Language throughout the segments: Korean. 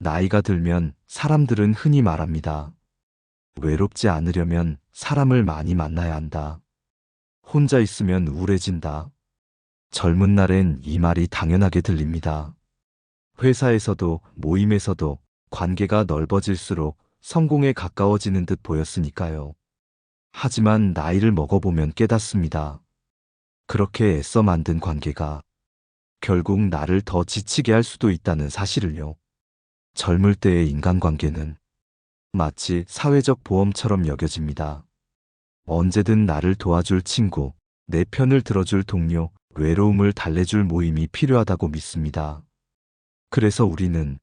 나이가 들면 사람들은 흔히 말합니다. 외롭지 않으려면 사람을 많이 만나야 한다. 혼자 있으면 우울해진다. 젊은 날엔 이 말이 당연하게 들립니다. 회사에서도 모임에서도 관계가 넓어질수록 성공에 가까워지는 듯 보였으니까요. 하지만 나이를 먹어보면 깨닫습니다. 그렇게 애써 만든 관계가 결국 나를 더 지치게 할 수도 있다는 사실을요. 젊을 때의 인간관계는 마치 사회적 보험처럼 여겨집니다. 언제든 나를 도와줄 친구, 내 편을 들어줄 동료, 외로움을 달래줄 모임이 필요하다고 믿습니다. 그래서 우리는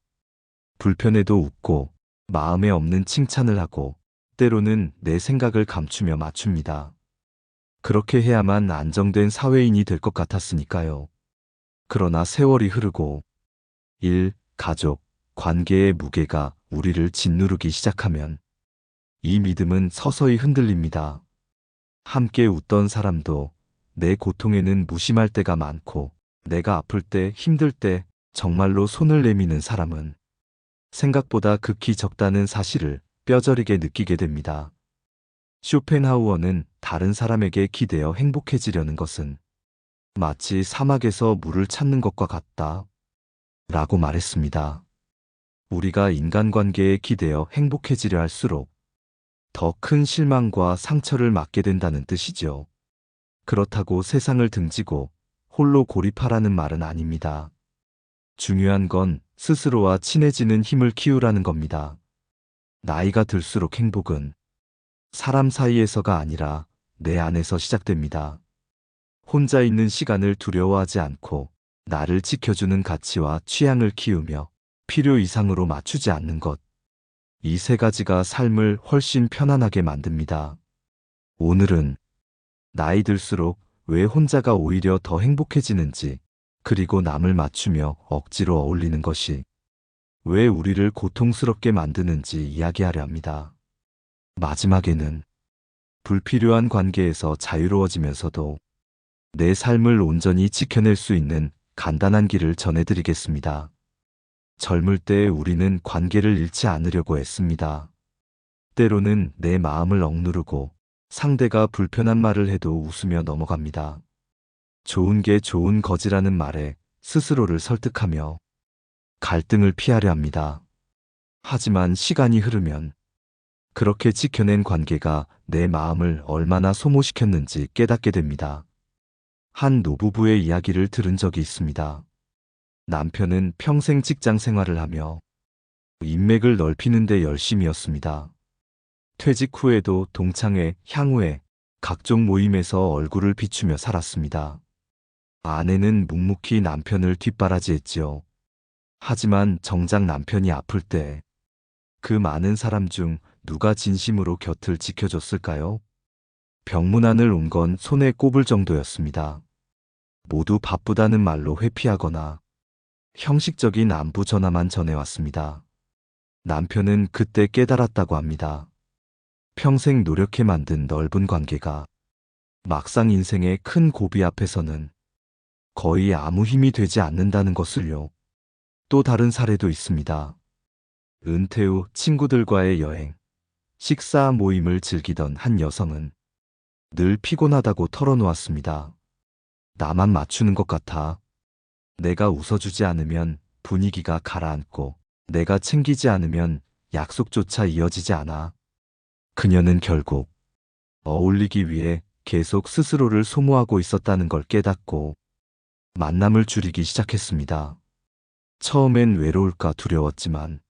불편해도 웃고 마음에 없는 칭찬을 하고 때로는 내 생각을 감추며 맞춥니다. 그렇게 해야만 안정된 사회인이 될 것 같았으니까요. 그러나 세월이 흐르고 일, 가족, 관계의 무게가 우리를 짓누르기 시작하면 이 믿음은 서서히 흔들립니다. 함께 웃던 사람도 내 고통에는 무심할 때가 많고 내가 아플 때, 힘들 때 정말로 손을 내미는 사람은 생각보다 극히 적다는 사실을 뼈저리게 느끼게 됩니다. 쇼펜하우어는 다른 사람에게 기대어 행복해지려는 것은 마치 사막에서 물을 찾는 것과 같다 라고 말했습니다. 우리가 인간관계에 기대어 행복해지려 할수록 더 큰 실망과 상처를 맞게 된다는 뜻이죠. 그렇다고 세상을 등지고 홀로 고립하라는 말은 아닙니다. 중요한 건 스스로와 친해지는 힘을 키우라는 겁니다. 나이가 들수록 행복은 사람 사이에서가 아니라 내 안에서 시작됩니다. 혼자 있는 시간을 두려워하지 않고 나를 지켜주는 가치와 취향을 키우며 필요 이상으로 맞추지 않는 것. 이 세 가지가 삶을 훨씬 편안하게 만듭니다. 오늘은 나이 들수록 왜 혼자가 오히려 더 행복해지는지, 그리고 남을 맞추며 억지로 어울리는 것이 왜 우리를 고통스럽게 만드는지 이야기하려 합니다. 마지막에는 불필요한 관계에서 자유로워지면서도 내 삶을 온전히 지켜낼 수 있는 간단한 길을 전해드리겠습니다. 젊을 때 우리는 관계를 잃지 않으려고 애씁니다. 때로는 내 마음을 억누르고 상대가 불편한 말을 해도 웃으며 넘어갑니다. 좋은 게 좋은 거지라는 말에 스스로를 설득하며 갈등을 피하려 합니다. 하지만 시간이 흐르면 그렇게 지켜낸 관계가 내 마음을 얼마나 소모시켰는지 깨닫게 됩니다. 한 노부부의 이야기를 들은 적이 있습니다. 남편은 평생 직장 생활을 하며 인맥을 넓히는 데 열심이었습니다. 퇴직 후에도 동창회, 향후회, 각종 모임에서 얼굴을 비추며 살았습니다. 아내는 묵묵히 남편을 뒷바라지했지요. 하지만 정작 남편이 아플 때 그 많은 사람 중 누가 진심으로 곁을 지켜줬을까요? 병문안을 온 건 손에 꼽을 정도였습니다. 모두 바쁘다는 말로 회피하거나 형식적인 안부 전화만 전해왔습니다. 남편은 그때 깨달았다고 합니다. 평생 노력해 만든 넓은 관계가 막상 인생의 큰 고비 앞에서는 거의 아무 힘이 되지 않는다는 것을요. 또 다른 사례도 있습니다. 은퇴 후 친구들과의 여행, 식사 모임을 즐기던 한 여성은 늘 피곤하다고 털어놓았습니다. 나만 맞추는 것 같아. 내가 웃어주지 않으면 분위기가 가라앉고 내가 챙기지 않으면 약속조차 이어지지 않아. 그녀는 결국 어울리기 위해 계속 스스로를 소모하고 있었다는 걸 깨닫고 만남을 줄이기 시작했습니다. 처음엔 외로울까 두려웠지만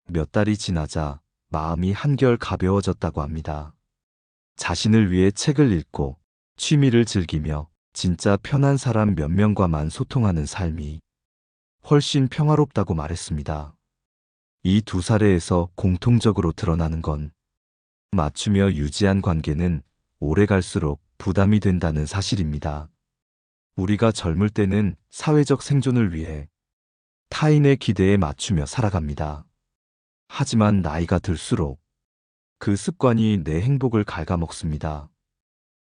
몇 달이 지나자 마음이 한결 가벼워졌다고 합니다. 자신을 위해 책을 읽고 취미를 즐기며 진짜 편한 사람 몇 명과만 소통하는 삶이 훨씬 평화롭다고 말했습니다. 이 두 사례에서 공통적으로 드러나는 건 맞추며 유지한 관계는 오래 갈수록 부담이 된다는 사실입니다. 우리가 젊을 때는 사회적 생존을 위해 타인의 기대에 맞추며 살아갑니다. 하지만 나이가 들수록 그 습관이 내 행복을 갉아먹습니다.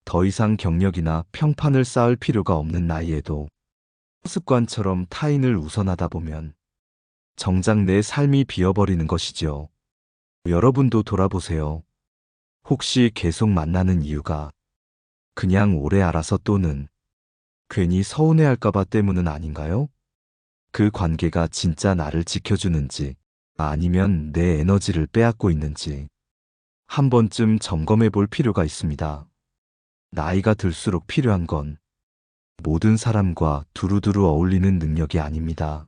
더 이상 경력이나 평판을 쌓을 필요가 없는 나이에도 습관처럼 타인을 우선하다 보면 정작 내 삶이 비어버리는 것이지요. 여러분도 돌아보세요. 혹시 계속 만나는 이유가 그냥 오래 알아서 또는 괜히 서운해할까봐 때문은 아닌가요? 그 관계가 진짜 나를 지켜주는지 아니면 내 에너지를 빼앗고 있는지 한 번쯤 점검해 볼 필요가 있습니다. 나이가 들수록 필요한 건 모든 사람과 두루두루 어울리는 능력이 아닙니다.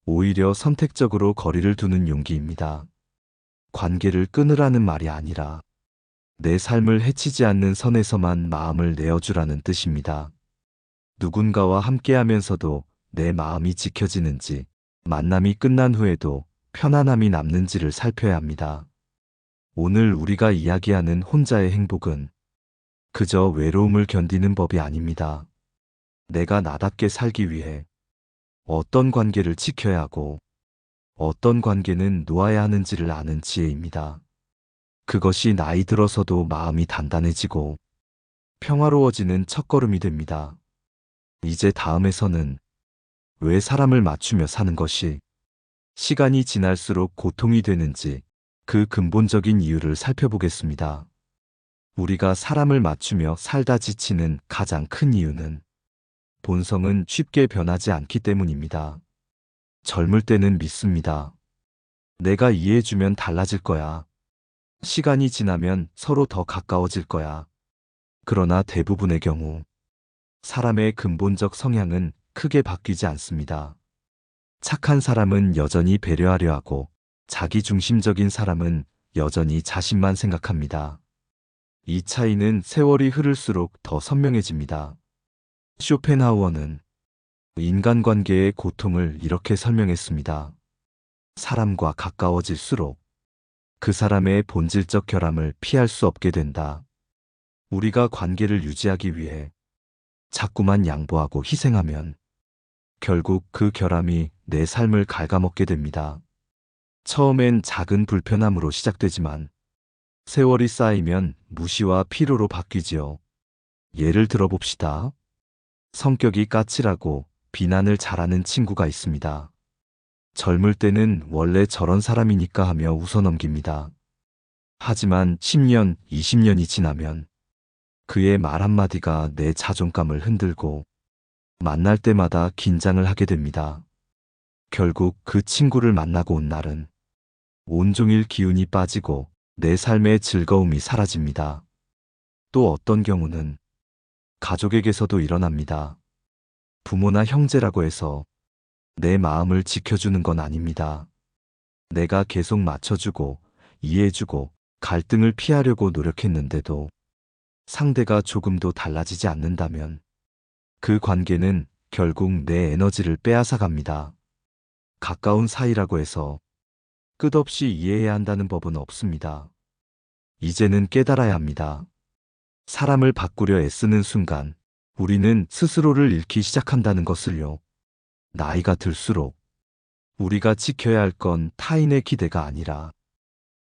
오히려 선택적으로 거리를 두는 용기입니다. 관계를 끊으라는 말이 아니라 내 삶을 해치지 않는 선에서만 마음을 내어주라는 뜻입니다. 누군가와 함께하면서도 내 마음이 지켜지는지, 만남이 끝난 후에도 편안함이 남는지를 살펴야 합니다. 오늘 우리가 이야기하는 혼자의 행복은 그저 외로움을 견디는 법이 아닙니다. 내가 나답게 살기 위해 어떤 관계를 지켜야 하고 어떤 관계는 놓아야 하는지를 아는 지혜입니다. 그것이 나이 들어서도 마음이 단단해지고 평화로워지는 첫걸음이 됩니다. 이제 다음에서는 왜 사람을 맞추며 사는 것이 시간이 지날수록 고통이 되는지 그 근본적인 이유를 살펴보겠습니다. 우리가 사람을 맞추며 살다 지치는 가장 큰 이유는 본성은 쉽게 변하지 않기 때문입니다. 젊을 때는 믿습니다. 내가 이해해주면 달라질 거야. 시간이 지나면 서로 더 가까워질 거야. 그러나 대부분의 경우 사람의 근본적 성향은 크게 바뀌지 않습니다. 착한 사람은 여전히 배려하려 하고 자기중심적인 사람은 여전히 자신만 생각합니다. 이 차이는 세월이 흐를수록 더 선명해집니다. 쇼펜하우어는 인간관계의 고통을 이렇게 설명했습니다. 사람과 가까워질수록 그 사람의 본질적 결함을 피할 수 없게 된다. 우리가 관계를 유지하기 위해 자꾸만 양보하고 희생하면 결국 그 결함이 내 삶을 갉아먹게 됩니다. 처음엔 작은 불편함으로 시작되지만 세월이 쌓이면 무시와 피로로 바뀌지요. 예를 들어 봅시다. 성격이 까칠하고 비난을 잘하는 친구가 있습니다. 젊을 때는 원래 저런 사람이니까 하며 웃어넘깁니다. 하지만 10년, 20년이 지나면 그의 말 한마디가 내 자존감을 흔들고 만날 때마다 긴장을 하게 됩니다. 결국 그 친구를 만나고 온 날은 온종일 기운이 빠지고 내 삶의 즐거움이 사라집니다. 또 어떤 경우는 가족에게서도 일어납니다. 부모나 형제라고 해서 내 마음을 지켜주는 건 아닙니다. 내가 계속 맞춰주고 이해해주고 갈등을 피하려고 노력했는데도 상대가 조금도 달라지지 않는다면 그 관계는 결국 내 에너지를 빼앗아 갑니다. 가까운 사이라고 해서 끝없이 이해해야 한다는 법은 없습니다. 이제는 깨달아야 합니다. 사람을 바꾸려 애쓰는 순간 우리는 스스로를 잃기 시작한다는 것을요. 나이가 들수록 우리가 지켜야 할 건 타인의 기대가 아니라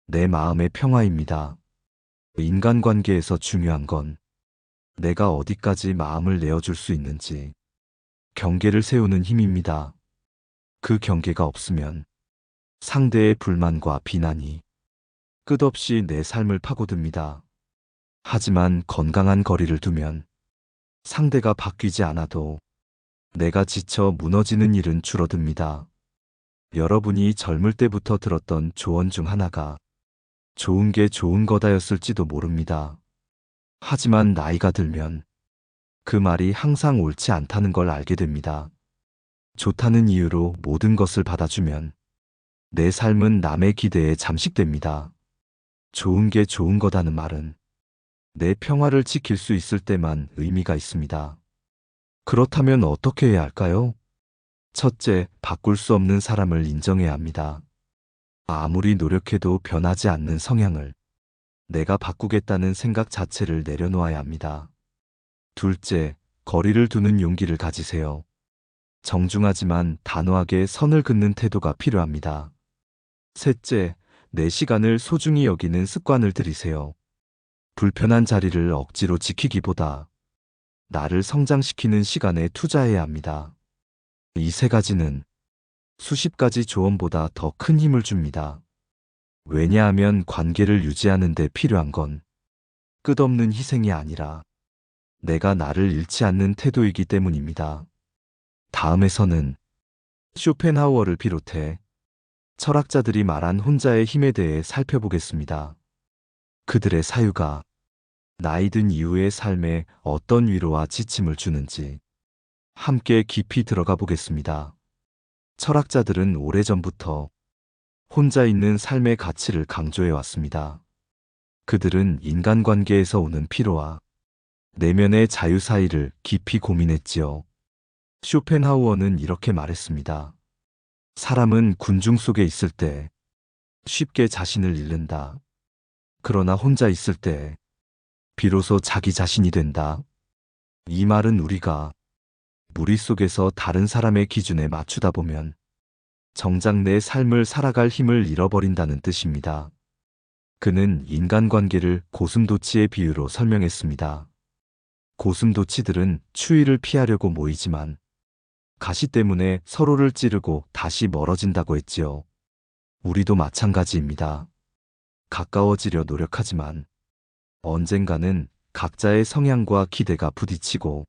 내 마음의 평화입니다. 인간관계에서 중요한 건 내가 어디까지 마음을 내어줄 수 있는지 경계를 세우는 힘입니다. 그 경계가 없으면 상대의 불만과 비난이 끝없이 내 삶을 파고듭니다. 하지만 건강한 거리를 두면 상대가 바뀌지 않아도 내가 지쳐 무너지는 일은 줄어듭니다. 여러분이 젊을 때부터 들었던 조언 중 하나가 좋은 게 좋은 거다였을지도 모릅니다. 하지만 나이가 들면 그 말이 항상 옳지 않다는 걸 알게 됩니다. 좋다는 이유로 모든 것을 받아주면 내 삶은 남의 기대에 잠식됩니다. 좋은 게 좋은 거다는 말은 내 평화를 지킬 수 있을 때만 의미가 있습니다. 그렇다면 어떻게 해야 할까요? 첫째, 바꿀 수 없는 사람을 인정해야 합니다. 아무리 노력해도 변하지 않는 성향을 내가 바꾸겠다는 생각 자체를 내려놓아야 합니다. 둘째, 거리를 두는 용기를 가지세요. 정중하지만 단호하게 선을 긋는 태도가 필요합니다. 셋째, 내 시간을 소중히 여기는 습관을 들이세요. 불편한 자리를 억지로 지키기보다 나를 성장시키는 시간에 투자해야 합니다. 이 세 가지는 수십 가지 조언보다 더 큰 힘을 줍니다. 왜냐하면 관계를 유지하는 데 필요한 건 끝없는 희생이 아니라 내가 나를 잃지 않는 태도이기 때문입니다. 다음에서는 쇼펜하우어를 비롯해 철학자들이 말한 혼자의 힘에 대해 살펴보겠습니다. 그들의 사유가 나이 든 이후의 삶에 어떤 위로와 지침을 주는지 함께 깊이 들어가 보겠습니다. 철학자들은 오래전부터 혼자 있는 삶의 가치를 강조해 왔습니다. 그들은 인간관계에서 오는 피로와 내면의 자유 사이를 깊이 고민했지요. 쇼펜하우어는 이렇게 말했습니다. 사람은 군중 속에 있을 때 쉽게 자신을 잃는다. 그러나 혼자 있을 때 비로소 자기 자신이 된다. 이 말은 우리가 무리 속에서 다른 사람의 기준에 맞추다 보면 정작 내 삶을 살아갈 힘을 잃어버린다는 뜻입니다. 그는 인간관계를 고슴도치의 비유로 설명했습니다. 고슴도치들은 추위를 피하려고 모이지만 가시 때문에 서로를 찌르고 다시 멀어진다고 했지요. 우리도 마찬가지입니다. 가까워지려 노력하지만 언젠가는 각자의 성향과 기대가 부딪히고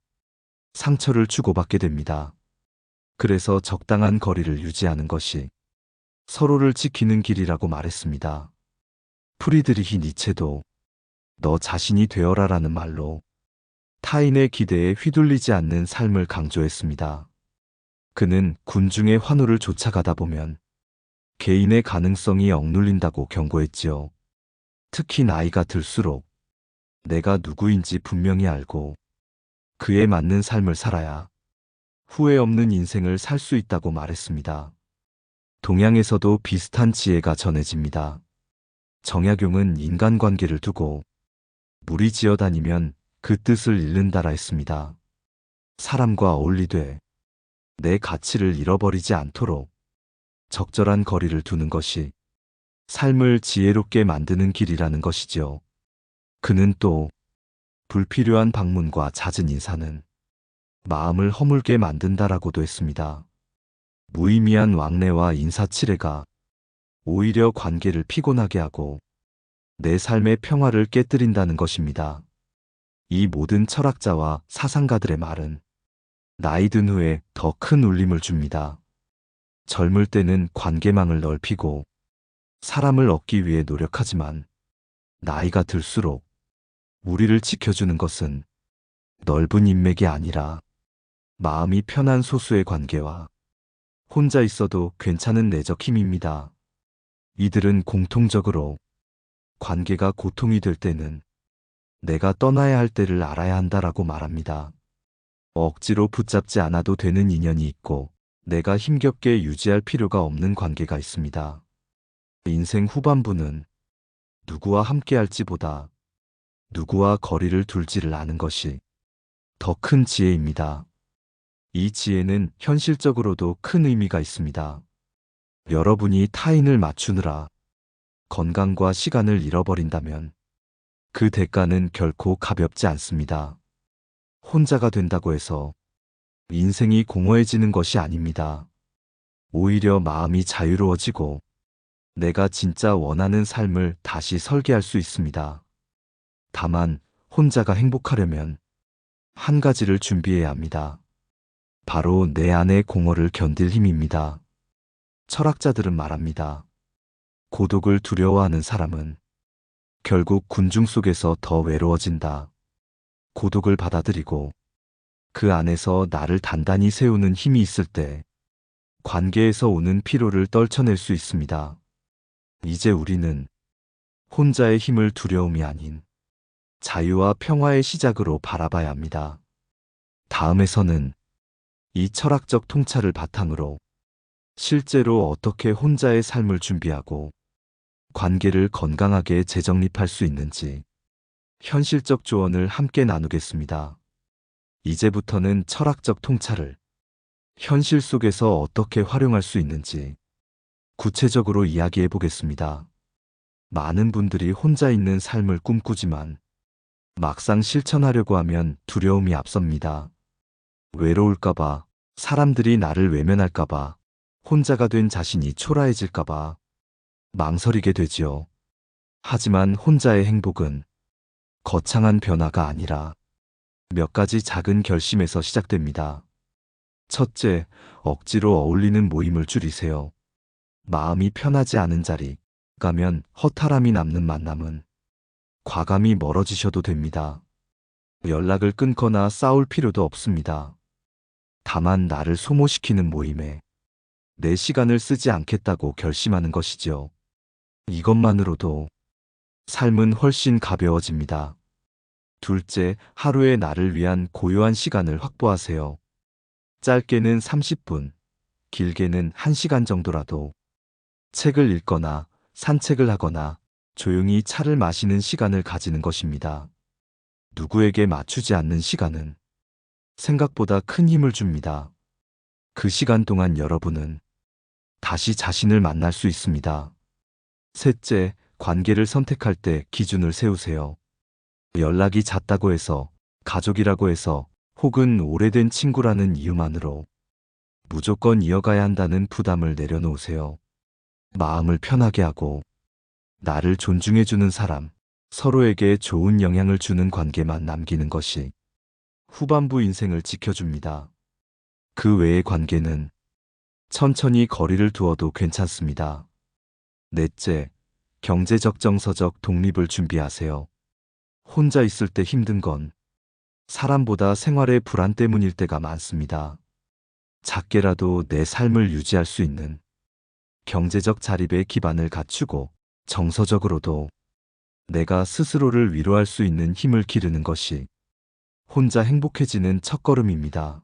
상처를 주고받게 됩니다. 그래서 적당한 거리를 유지하는 것이 서로를 지키는 길이라고 말했습니다. 프리드리히 니체도 너 자신이 되어라라는 말로 타인의 기대에 휘둘리지 않는 삶을 강조했습니다. 그는 군중의 환호를 쫓아가다 보면 개인의 가능성이 억눌린다고 경고했지요. 특히 나이가 들수록 내가 누구인지 분명히 알고 그에 맞는 삶을 살아야 후회 없는 인생을 살 수 있다고 말했습니다. 동양에서도 비슷한 지혜가 전해집니다. 정약용은 인간관계를 두고 무리지어 다니면 그 뜻을 잃는다라 했습니다. 사람과 어울리되 내 가치를 잃어버리지 않도록 적절한 거리를 두는 것이 삶을 지혜롭게 만드는 길이라는 것이지요. 그는 또 불필요한 방문과 잦은 인사는 마음을 허물게 만든다라고도 했습니다. 무의미한 왕래와 인사치레가 오히려 관계를 피곤하게 하고 내 삶의 평화를 깨뜨린다는 것입니다. 이 모든 철학자와 사상가들의 말은 나이 든 후에 더 큰 울림을 줍니다. 젊을 때는 관계망을 넓히고 사람을 얻기 위해 노력하지만 나이가 들수록 우리를 지켜주는 것은 넓은 인맥이 아니라 마음이 편한 소수의 관계와 혼자 있어도 괜찮은 내적 힘입니다. 이들은 공통적으로 관계가 고통이 될 때는 내가 떠나야 할 때를 알아야 한다라고 말합니다. 억지로 붙잡지 않아도 되는 인연이 있고 내가 힘겹게 유지할 필요가 없는 관계가 있습니다. 인생 후반부는 누구와 함께할지보다 누구와 거리를 둘지를 아는 것이 더 큰 지혜입니다. 이 지혜는 현실적으로도 큰 의미가 있습니다. 여러분이 타인을 맞추느라 건강과 시간을 잃어버린다면 그 대가는 결코 가볍지 않습니다. 혼자가 된다고 해서 인생이 공허해지는 것이 아닙니다. 오히려 마음이 자유로워지고 내가 진짜 원하는 삶을 다시 설계할 수 있습니다. 다만 혼자가 행복하려면 한 가지를 준비해야 합니다. 바로 내 안의 공허를 견딜 힘입니다. 철학자들은 말합니다. 고독을 두려워하는 사람은 결국 군중 속에서 더 외로워진다. 고독을 받아들이고 그 안에서 나를 단단히 세우는 힘이 있을 때 관계에서 오는 피로를 떨쳐낼 수 있습니다. 이제 우리는 혼자의 힘을 두려움이 아닌 자유와 평화의 시작으로 바라봐야 합니다. 다음에서는 이 철학적 통찰을 바탕으로 실제로 어떻게 혼자의 삶을 준비하고 관계를 건강하게 재정립할 수 있는지 현실적 조언을 함께 나누겠습니다. 이제부터는 철학적 통찰을 현실 속에서 어떻게 활용할 수 있는지 구체적으로 이야기해 보겠습니다. 많은 분들이 혼자 있는 삶을 꿈꾸지만 막상 실천하려고 하면 두려움이 앞섭니다. 외로울까봐, 사람들이 나를 외면할까봐, 혼자가 된 자신이 초라해질까봐 망설이게 되지요. 하지만 혼자의 행복은 거창한 변화가 아니라 몇 가지 작은 결심에서 시작됩니다. 첫째, 억지로 어울리는 모임을 줄이세요. 마음이 편하지 않은 자리 가면 허탈함이 남는 만남은 과감히 멀어지셔도 됩니다. 연락을 끊거나 싸울 필요도 없습니다. 다만 나를 소모시키는 모임에 내 시간을 쓰지 않겠다고 결심하는 것이지요. 이것만으로도 삶은 훨씬 가벼워집니다. 둘째, 하루에 나를 위한 고요한 시간을 확보하세요. 짧게는 30분, 길게는 1시간 정도라도 책을 읽거나 산책을 하거나 조용히 차를 마시는 시간을 가지는 것입니다. 누구에게 맞추지 않는 시간은 생각보다 큰 힘을 줍니다. 그 시간 동안 여러분은 다시 자신을 만날 수 있습니다. 셋째, 관계를 선택할 때 기준을 세우세요. 연락이 잦다고 해서, 가족이라고 해서, 혹은 오래된 친구라는 이유만으로 무조건 이어가야 한다는 부담을 내려놓으세요. 마음을 편하게 하고 나를 존중해주는 사람, 서로에게 좋은 영향을 주는 관계만 남기는 것이 후반부 인생을 지켜줍니다. 그 외의 관계는 천천히 거리를 두어도 괜찮습니다. 넷째, 경제적 정서적 독립을 준비하세요. 혼자 있을 때 힘든 건 사람보다 생활의 불안 때문일 때가 많습니다. 작게라도 내 삶을 유지할 수 있는 경제적 자립의 기반을 갖추고 정서적으로도 내가 스스로를 위로할 수 있는 힘을 기르는 것이 혼자 행복해지는 첫걸음입니다.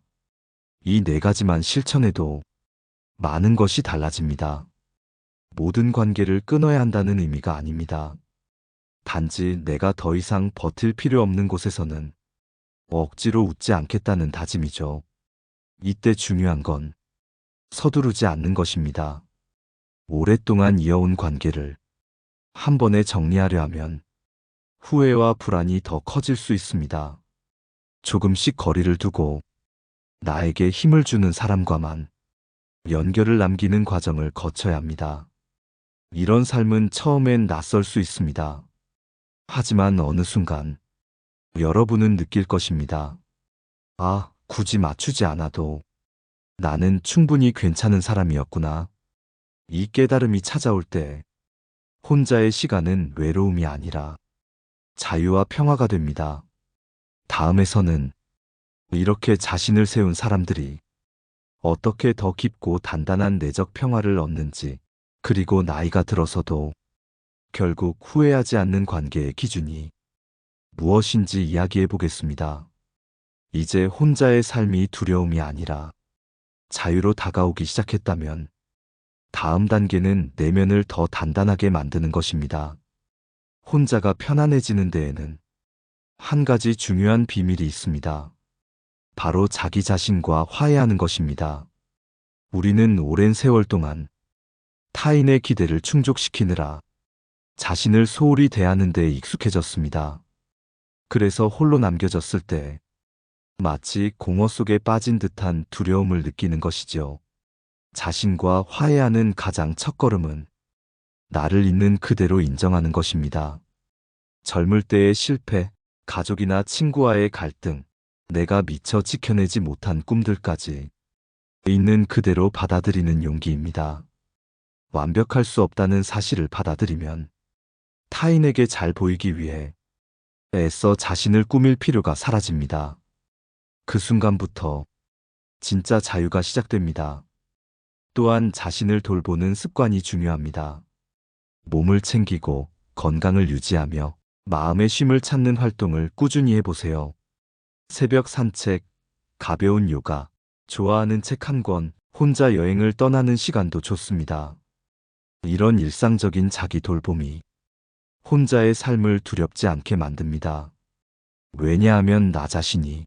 이 네 가지만 실천해도 많은 것이 달라집니다. 모든 관계를 끊어야 한다는 의미가 아닙니다. 단지 내가 더 이상 버틸 필요 없는 곳에서는 억지로 웃지 않겠다는 다짐이죠. 이때 중요한 건 서두르지 않는 것입니다. 오랫동안 이어온 관계를 한 번에 정리하려 하면 후회와 불안이 더 커질 수 있습니다. 조금씩 거리를 두고 나에게 힘을 주는 사람과만 연결을 남기는 과정을 거쳐야 합니다. 이런 삶은 처음엔 낯설 수 있습니다. 하지만 어느 순간 여러분은 느낄 것입니다. 아, 굳이 맞추지 않아도 나는 충분히 괜찮은 사람이었구나. 이 깨달음이 찾아올 때 혼자의 시간은 외로움이 아니라 자유와 평화가 됩니다. 다음에서는 이렇게 자신을 세운 사람들이 어떻게 더 깊고 단단한 내적 평화를 얻는지, 그리고 나이가 들어서도 결국 후회하지 않는 관계의 기준이 무엇인지 이야기해 보겠습니다. 이제 혼자의 삶이 두려움이 아니라 자유로 다가오기 시작했다면 다음 단계는 내면을 더 단단하게 만드는 것입니다. 혼자가 편안해지는 데에는 한 가지 중요한 비밀이 있습니다. 바로 자기 자신과 화해하는 것입니다. 우리는 오랜 세월 동안 타인의 기대를 충족시키느라 자신을 소홀히 대하는 데 익숙해졌습니다. 그래서 홀로 남겨졌을 때 마치 공허 속에 빠진 듯한 두려움을 느끼는 것이죠. 자신과 화해하는 가장 첫걸음은 나를 있는 그대로 인정하는 것입니다. 젊을 때의 실패, 가족이나 친구와의 갈등, 내가 미처 지켜내지 못한 꿈들까지 있는 그대로 받아들이는 용기입니다. 완벽할 수 없다는 사실을 받아들이면 타인에게 잘 보이기 위해 애써 자신을 꾸밀 필요가 사라집니다. 그 순간부터 진짜 자유가 시작됩니다. 또한 자신을 돌보는 습관이 중요합니다. 몸을 챙기고 건강을 유지하며 마음의 쉼을 찾는 활동을 꾸준히 해보세요. 새벽 산책, 가벼운 요가, 좋아하는 책 한 권, 혼자 여행을 떠나는 시간도 좋습니다. 이런 일상적인 자기 돌봄이 혼자의 삶을 두렵지 않게 만듭니다. 왜냐하면 나 자신이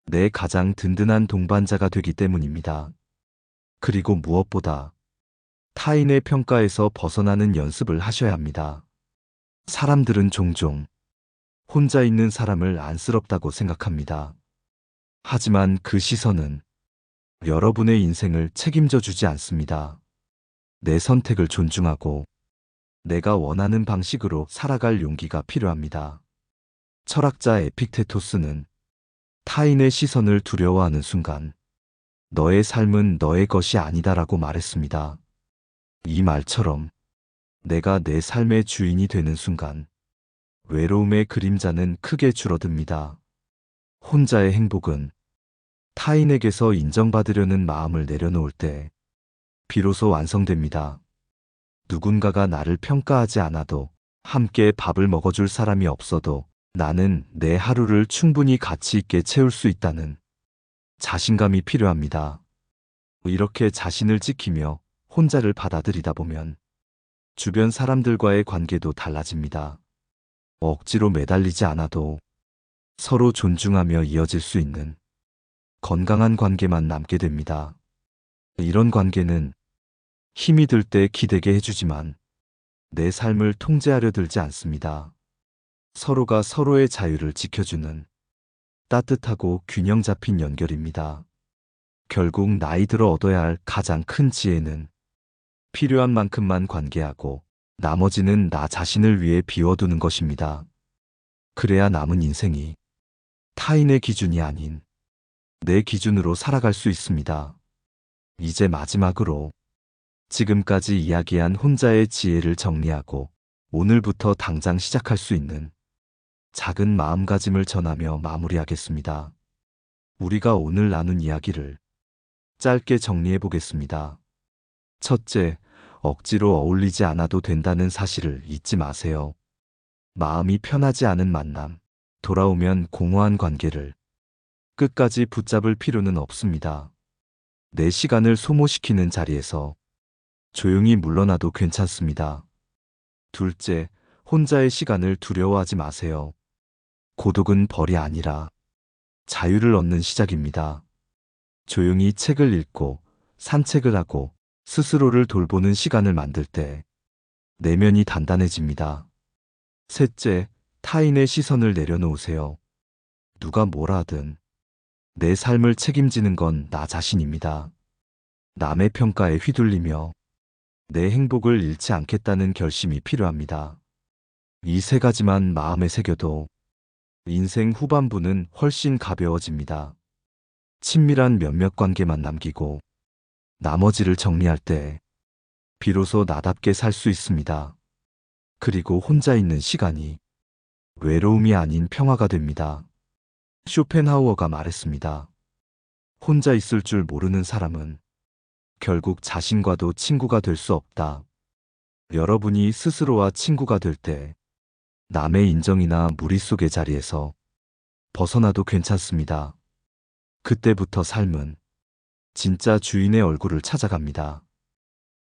내 가장 든든한 동반자가 되기 때문입니다. 그리고 무엇보다 타인의 평가에서 벗어나는 연습을 하셔야 합니다. 사람들은 종종 혼자 있는 사람을 안쓰럽다고 생각합니다. 하지만 그 시선은 여러분의 인생을 책임져 주지 않습니다. 내 선택을 존중하고 내가 원하는 방식으로 살아갈 용기가 필요합니다. 철학자 에픽테토스는 타인의 시선을 두려워하는 순간 너의 삶은 너의 것이 아니다라고 말했습니다. 이 말처럼 내가 내 삶의 주인이 되는 순간 외로움의 그림자는 크게 줄어듭니다. 혼자의 행복은 타인에게서 인정받으려는 마음을 내려놓을 때 비로소 완성됩니다. 누군가가 나를 평가하지 않아도, 함께 밥을 먹어줄 사람이 없어도 나는 내 하루를 충분히 가치 있게 채울 수 있다는 자신감이 필요합니다. 이렇게 자신을 지키며 혼자를 받아들이다 보면 주변 사람들과의 관계도 달라집니다. 억지로 매달리지 않아도 서로 존중하며 이어질 수 있는 건강한 관계만 남게 됩니다. 이런 관계는 힘이 들 때 기대게 해주지만 내 삶을 통제하려 들지 않습니다. 서로가 서로의 자유를 지켜주는 따뜻하고 균형 잡힌 연결입니다. 결국 나이 들어 얻어야 할 가장 큰 지혜는 필요한 만큼만 관계하고 나머지는 나 자신을 위해 비워두는 것입니다. 그래야 남은 인생이 타인의 기준이 아닌 내 기준으로 살아갈 수 있습니다. 이제 마지막으로 지금까지 이야기한 혼자의 지혜를 정리하고 오늘부터 당장 시작할 수 있는 작은 마음가짐을 전하며 마무리하겠습니다. 우리가 오늘 나눈 이야기를 짧게 정리해 보겠습니다. 첫째, 억지로 어울리지 않아도 된다는 사실을 잊지 마세요. 마음이 편하지 않은 만남, 돌아오면 공허한 관계를 끝까지 붙잡을 필요는 없습니다. 내 시간을 소모시키는 자리에서 조용히 물러나도 괜찮습니다. 둘째, 혼자의 시간을 두려워하지 마세요. 고독은 벌이 아니라 자유를 얻는 시작입니다. 조용히 책을 읽고 산책을 하고 스스로를 돌보는 시간을 만들 때 내면이 단단해집니다. 셋째, 타인의 시선을 내려놓으세요. 누가 뭐라 하든 내 삶을 책임지는 건 나 자신입니다. 남의 평가에 휘둘리며 내 행복을 잃지 않겠다는 결심이 필요합니다. 이 세 가지만 마음에 새겨도 인생 후반부는 훨씬 가벼워집니다. 친밀한 몇몇 관계만 남기고 나머지를 정리할 때 비로소 나답게 살 수 있습니다. 그리고 혼자 있는 시간이 외로움이 아닌 평화가 됩니다. 쇼펜하우어가 말했습니다. 혼자 있을 줄 모르는 사람은 결국 자신과도 친구가 될 수 없다. 여러분이 스스로와 친구가 될 때 남의 인정이나 무리 속의 자리에서 벗어나도 괜찮습니다. 그때부터 삶은 진짜 주인의 얼굴을 찾아갑니다.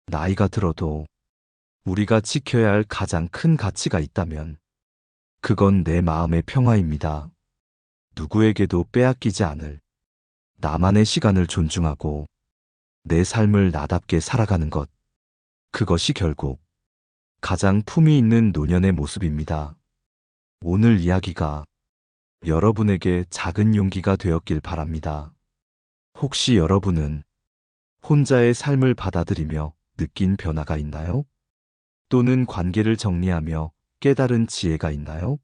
나이가 들어도 우리가 지켜야 할 가장 큰 가치가 있다면 그건 내 마음의 평화입니다. 누구에게도 빼앗기지 않을 나만의 시간을 존중하고 내 삶을 나답게 살아가는 것. 그것이 결국 가장 품위 있는 노년의 모습입니다. 오늘 이야기가 여러분에게 작은 용기가 되었길 바랍니다. 혹시 여러분은 혼자의 삶을 받아들이며 느낀 변화가 있나요? 또는 관계를 정리하며 깨달은 지혜가 있나요?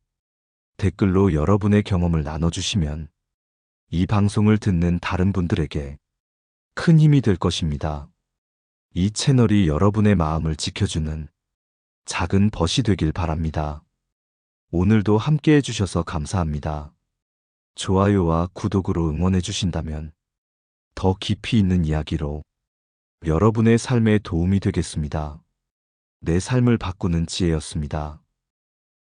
댓글로 여러분의 경험을 나눠주시면 이 방송을 듣는 다른 분들에게 큰 힘이 될 것입니다. 이 채널이 여러분의 마음을 지켜주는 작은 벗이 되길 바랍니다. 오늘도 함께 해주셔서 감사합니다. 좋아요와 구독으로 응원해 주신다면 더 깊이 있는 이야기로 여러분의 삶에 도움이 되겠습니다. 내 삶을 바꾸는 지혜였습니다.